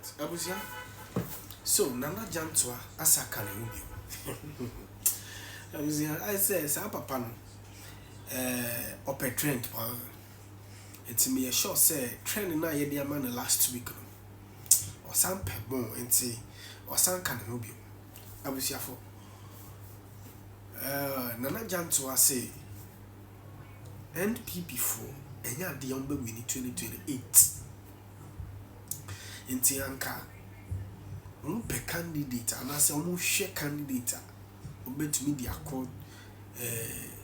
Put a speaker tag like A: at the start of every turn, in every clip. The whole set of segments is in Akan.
A: Alright, Abusia. So, Nana Jantuah asa Kalemubi. Abusia, I say, Sa Papa no, upper trend. It's me a short say, trend na ye dear man last week. Or some pebble and say, or some Kalemubi. Abusia for Nana Jantuah say, NPP4, and ya D0n't we need 2028. Inti anka pe candidate and I say almost share candidate bet me the accord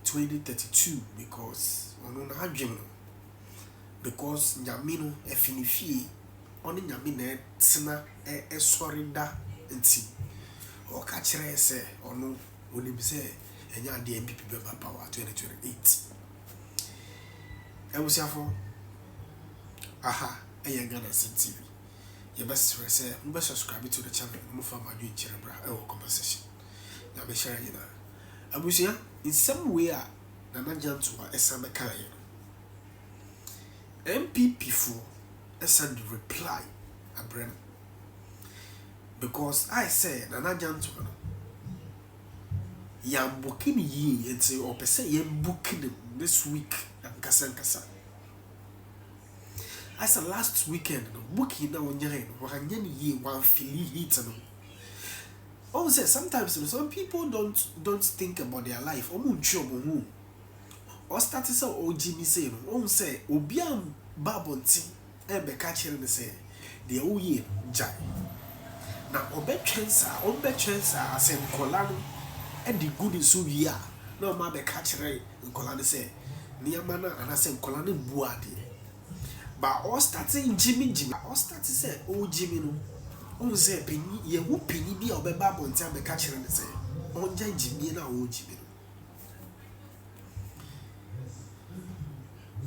A: 2032 because on na adwem because nyamino efinifie on nyamina tsena esori da nti o ka kire se ono onim se enya de MPP be power 2028 ebusiafo aha Ghana TV. You best say, you best subscribe to the channel. Move from my YouTube, conversation. Now, be sharing it. Abusia, in some way, Nana Jantuah esame kaya. MPP4 send reply a brand because I say Nana Jantuah yam booking ye and say or per se yam booking this week and kasa. I said last weekend, booking now on your hand, ye one filly heat. Oh, say sometimes some people don't think about their life. Or start to say, oh, Jimmy say, oh, say, Obiam Babonti, and be catching the say, the old year, Jai. Now, obet chancer, I said, Colano, and the good is so ya. No, my be catcher, and Colano say, Niamana, and I said, Colano Buadi. But all starting Jimmy, all started say, oh Jimmy, no, oh say penny, ye who penny be or be babble and tell the catcher and say, oh Jimmy and oh Jimmy.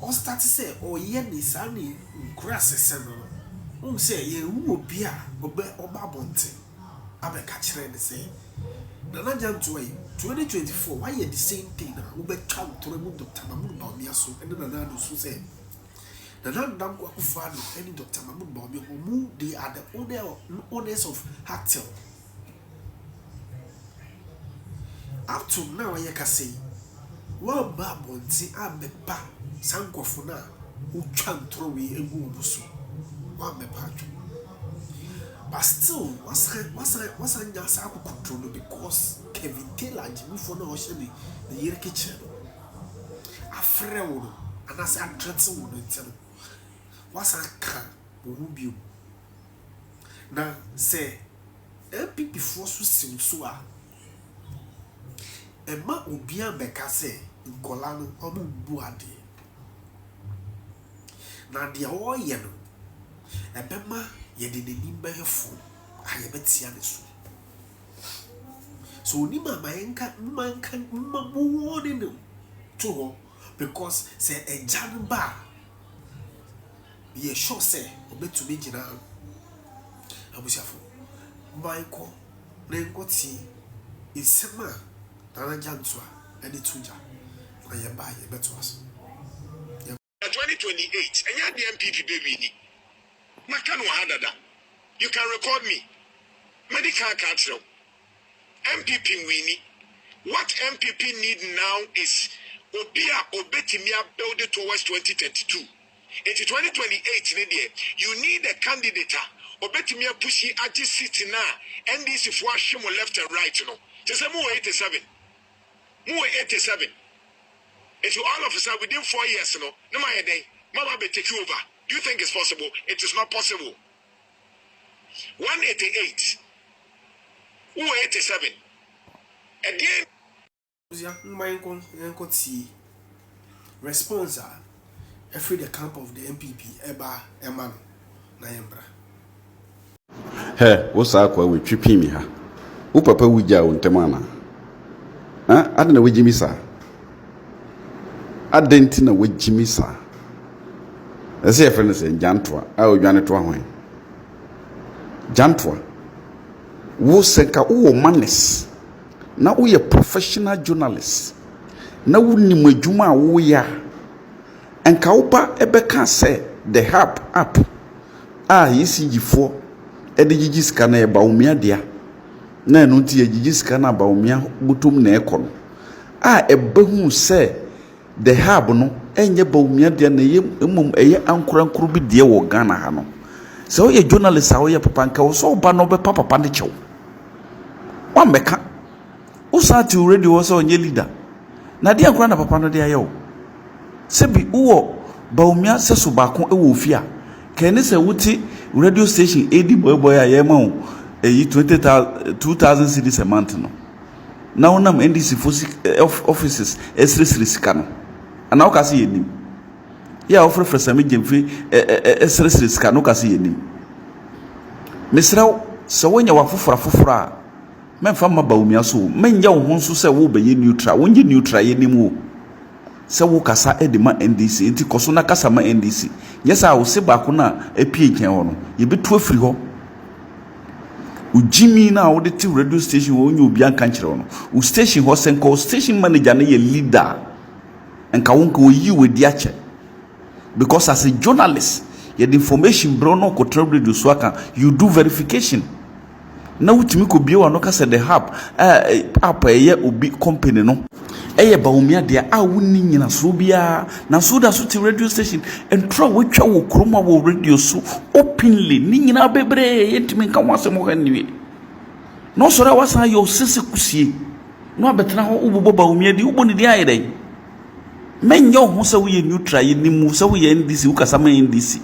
A: All started say, oh ye sunny grass and oh say ye who be a or babble I be catcher and say, Nana Jantuah 2024, why ye the same thing now? Who be count to remove Dr. Mahmoud Bamiaso and then another who say. The AY3ka Akuraa any Dr. Mahmoud Bawumia who they are the owners of Hatel. Up to now, I can say, well, Babonti, I be pa, Sankofuna, who can't throw away a wobusu. One me patch. But still, what's a Nyasa control because Kevin Taylor, Jimmy for no ocean, the year kitchen. A friend, and as I dreadful would tell. What's a car will be now say MPP force sim so a ma obia beka say nkolano omu buade na de o ye no ebema ye de nim behefo aye betia ne so ni mama enka mamu no to because say a janba ye sure say obetu me gina abusiafo baiko na nkoti isema Nana Jantuah edi tuja na ye ba ye beto aso
B: 2028 enya the MPP baby ni maka no hadada you can record me medical card MPP wini what MPP need now is obetimia build it towards 2032. Into 2028, you need a candidate. Obetimia pushy at this city now. NDC for Shimo left and right, you know. Just a more 87. More 87. If you all of us are within 4 years, you know, no matter day, Mama will take you over. Do you think it's possible? It is not possible. 188. 187. Again.
A: Response every the camp of the MPP eba emano na yembra
C: he wo sa kwa we twipi mi ha wo papa wugya wo ntemana adena wogimi sa adenti na wogimi sa ese ye friend say Jantuah a odwane to ahwan Jantuah wo senka wo manes na wo ye professional journalist na wo nim adwuma wo ya enka wo ba ebeka say the hub app ECG4 gigi sika na baumia dia na eno nti gigi sika na baumia butum na ekono a ebehu se the hub no enye baumia dia na ye emum eye ankurankuru bi dia wo Ghana ha no se o ye journalist a o ye papa nka wo so ba no be papa ne chew wa meka o sa ti radio wo so onye leader na dia ankura na papa no dia ye o se bi wo baumia se so ba ko e wo ofia kene se wuti radio station AD boy a ye ma o 20,000 cedis a month no na wonam NDC offices esresresika no ana o ka se yenim ya offer same gemfi esresresika no ka se yenim mesraw se wonya wafofora a memfa ma baumia so menya wo honso se wo be ye neutral wonye neutral yenim wo se wo kasa edema NDC enti koso na kasa ma NDC yesa wo se ba ko na apie nken ho no ye betu afiri ho ujimi na wo de ti radio station wo nyu obi anka nkire ho no wo station ho senko station manager na ye leader enka wonka wo yi we di ache because as a journalist ye the information bro no ko radio so aka you do verification na wutimi ko bie wa no kasa the hub app ye obi company no eye baumia dia a wonni nyina so bia na so da so ti radio station entro wo twa wo kroma wo radio so openly ni nyina bebre yentimi nka wasem ho haniwe no so ra wasa yo sese kusie no abetena ho ubobo baumia di uboni di ayedai menyo ho se wo ye neutral ye nimu se wo ye NDC wo kasa ma NDC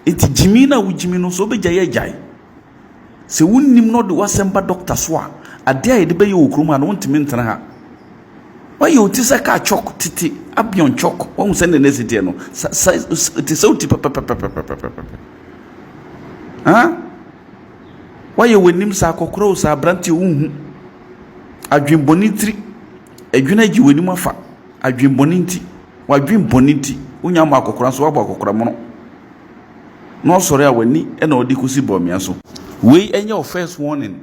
C: enti jimi na wo jimi no so be jaye jai se wonnim no de wasemba doctor so a ade ayede be ye wo kroma no ntimi ntena ha why you tisa ka chok titi abion chok won send the next no T0n't ha why you wenim sa kokoro sa branti unhu adwenbonitri adwena gi wenim afa adwenboninti wadwenboniti unya ma kokora so wabo kokora mo no sori a wani e na odi kusi bomia so we enye first warning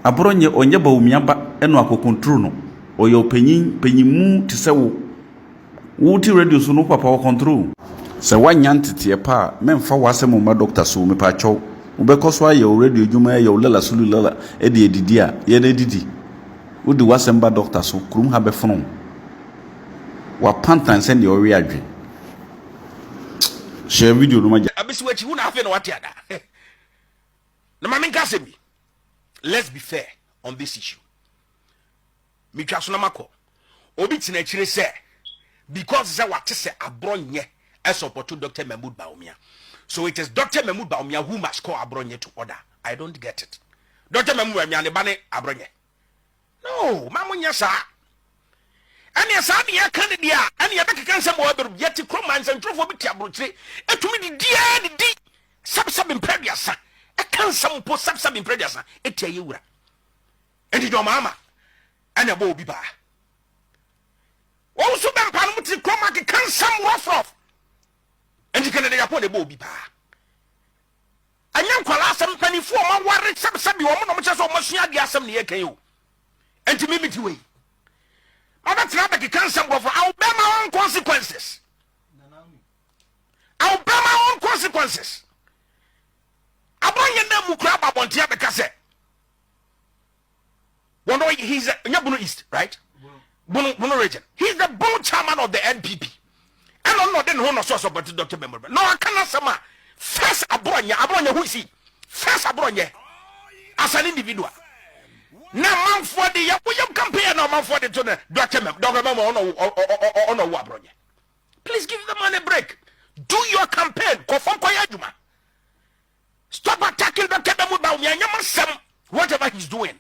C: abronye onye ba omia ba e no akokontrol no oyo penyimu ti se wo ti radio so no papa wo control se wanya ntete pa memfa wasem ma doctor so me pa chow wo be koso aye radio djuma aye lala sulu lala e de edidi a ye de didi wo di wasem ba doctor so krum ha be fono wa pantan send your we adwe share video no ma
B: abisi wachi hu na afi na wate ada na mama nka se bi let's be fair on this issue mitwa so na mako obi tina chire se because ze wate se abronye e support Dr. Mahmood Bawumia, so it is Dr. Mahmood Bawumia who must call abronye to order. I don't get it. Dr. Mahmood Bawumia ne bane abronye no mamunya sa ani asa ne ya kan dia ani ya beka kan se mo oberu yeti kromans entrofo bi ti abrochire etumi di dia di sab imprediasa e kan sam po sab imprediasa etia yewura enti do mama ana bo obi ba wo so be mpa no muti kroma ke kan sam rough enti kan de yapo de bo obi ba anya nkwala asem panifo ma ware sab bi wo mo no mo cheso mo sua di asem ne ye kan yo enti mimiti we Other traffic you can't send for I'll bear my own consequences. I'll bear my own consequences. I want your name Mukraba Bontia because one way he's Yabuno East, right? Bono region. He's the board chairman of the NPP. I don't know then who no source about Dr. Member. No, I cannot sama. First Abronya who is he? First Abronya as an individual. Na man for the you compare no man for the to the Dr. Member on Wabronya. Please give the man a break. Do your campaign. Stop attacking Dr. Member whatever he's doing.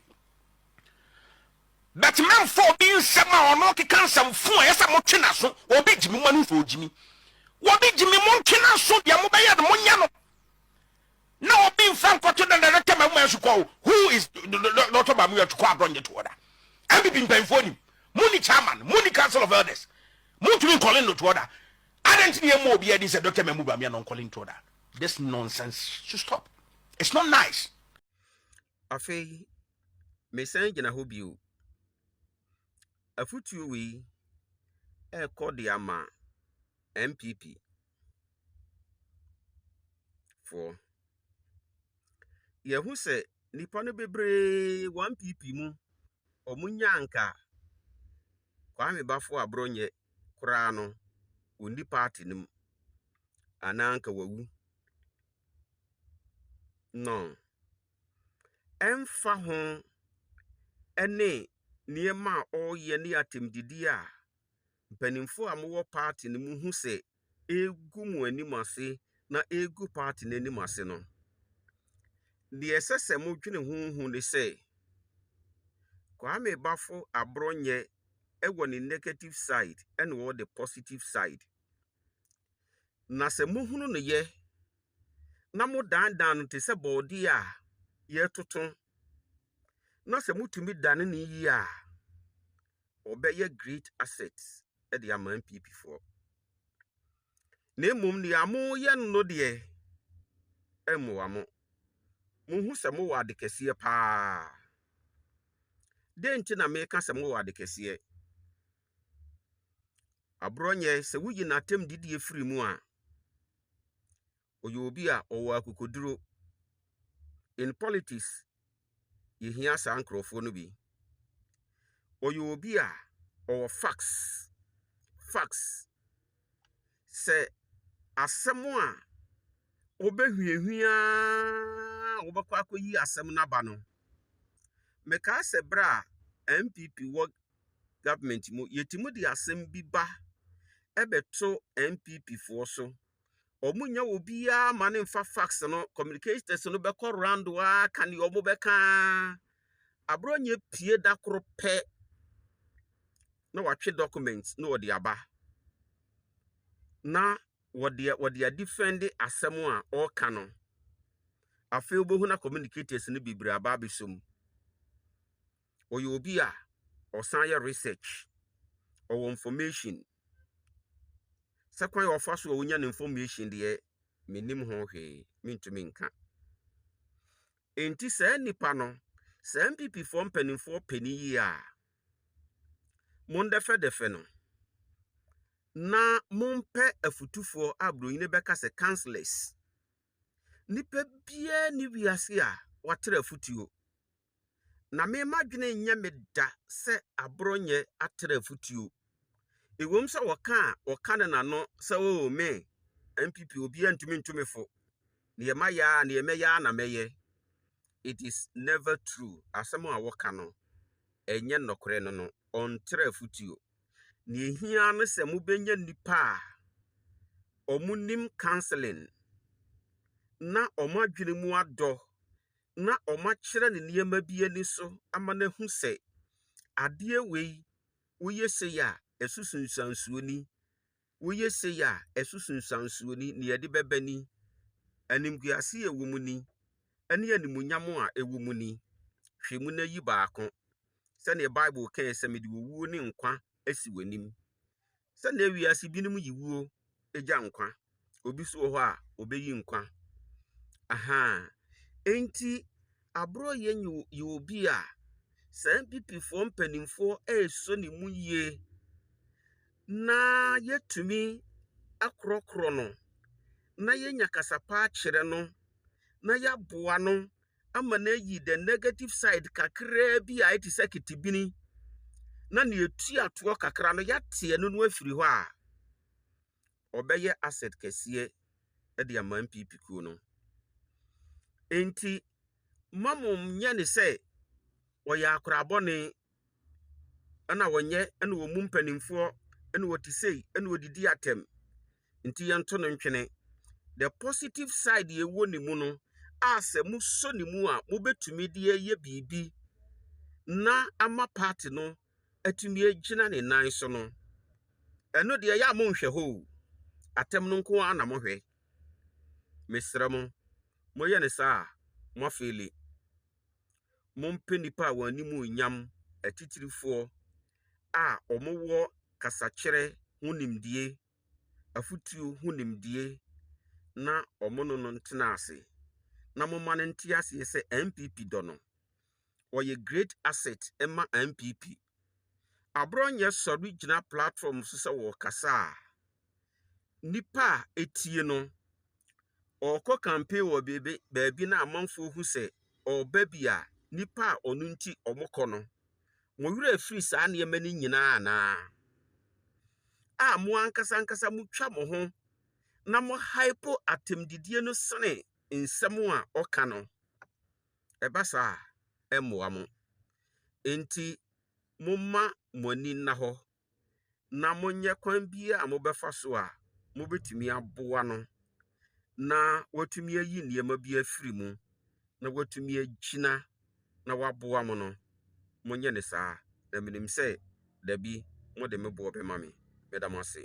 B: But man for being sama or no can some fool yes I'm china so or be Jimmy Manu for Jimmy. What be Jimmy Monkina so the Amubaya the Monyano? Now being Franco to the director who is not about me to call Bronya to order. I'm being paying for him. Mooney chairman, Mooney Council of Elders. Moon to be calling to order. I don't need more be this a Dr. Memubami non calling to order. This nonsense should stop. It's not nice.
D: Afe me say gina hobi you. Afutu we e call ama MPP for Yehu se nipa no bebre 1pp mu omunyanka Kwame Bafo Abronye Akuraa no undi party nim ananka wawu no emfa ho ene niema oye ne atemdidi a mpanimfo amowo party ne mu hu se egu mu animase na egu party ne animase no de esese mo dwene hunhu ne se Kwame Bafo Abronye ewo ne negative side and wo the positive side na se muhunu ne ye na mo dan te se body a ye toton na se mutumi dan ne yi a obeye great assets e de ama MPP for na mum ne amo ye no de emu amo muhu se mo wa de kese pa D0n't na me ka se mo wa de kese Abronye se wuyi na tem didi efiri mu a oyo obi a owo akokoduro in politics yehia sa nkrofo no bi oyo obi a owo facts se asemo a obehwiehwia obakwa akoyi asem na ba no meka se bra MPP wo government mu yetimu di asem bi ba ebeto MPP fo so omunya obi a mane mfa facts no communicators no be ko round wa kan yo mo be ka Abronye pie da koro pe na watwe documents na odi aba na wodi defend asem a o ka no afi obohu na communicators no bibiri aba bisom oyo obi a osan ye research or information sekwan ofa so wonya information de menim ho hwe mintumi nka enti se nipa no se MPP for mpanimfo pani yi a mondefe no na mompe afutufo Abronye ne beka se councillors nipa bia ni wiase a watra afutuo na me madwene nya meda se Abronye atra afutuo ewom se woka na no se o me MPP obi antumi fo ne ma ya ne me ya na meye. It is never true. Asemo a woka no enye nokore no on tra futuo ne hia no se mo benya nipa omunim counseling na omadwene mu ado na omachire ne niema bi ani so amana hu se ade wei woye se ya esusunsansuoni woye se ya esusunsansuoni ne yede bebani animguase ewomuni ene animunyamo a ewomuni hwemu na yi baako se ne Bible kan se me de wuo ne nkwa asi wanim se na wiase binim yiwuo eja nkwa obi so ho a obeyi nkwa aha enti Abronye nyu obi a se MPP for mpanimfo eso ne mu yie na yetumi akrokro no na yenya kasapa kire no na yaboa no ama na yi the negative side kakra bi a iti sekitibini na ne etu ato kakra no yate anu no afiri ho a obeye asset kese e de ama MPP ku no enti mamum nye ne se woya Akuraa bone ana wonye ana wo mu mpanimfo ana wotisei ana wodidi atem enti yanto no ntwene the positive side ye wo ni mu no ase mu so ni mu a mo betumi de ye bibi na ama party no atumi agina ne nan so no eno de ya mo nhwe ho atem no nko ana mo hwe mesramo moye ne sa mo feli mo mpenipa a wani mu nyam atitirifo a omowo kasakire hunimdie afutuo hunimdie na omono no ntena ase na momane nti ase se MPP do no oye great asset ema MPP Abronye so original platform so se wo kasa nipa etie no ɔkɔ campaign wɔ baabi na amanfoɔ hu sɛ ɔba bi a nipa a ɔno nti ɔmokɔ no mo werɛ afiri saa nneɛma no nyinaa anaa a mo ankasa motwa mo ho na mo hypo atemdidie no sene nsɛm a ɔka no ɛba saa ɛmmoa mo enti momma mo ani nna hɔ na monyɛ kwan bi a mobɛfa so a mobɛtumi aboa no na watumi ayi nneɛma bi afiri mu na watumi agyina na waboa mo no monyɛ ne saa na menim sɛ dabi mode me boɔ bɛma me meda mo ase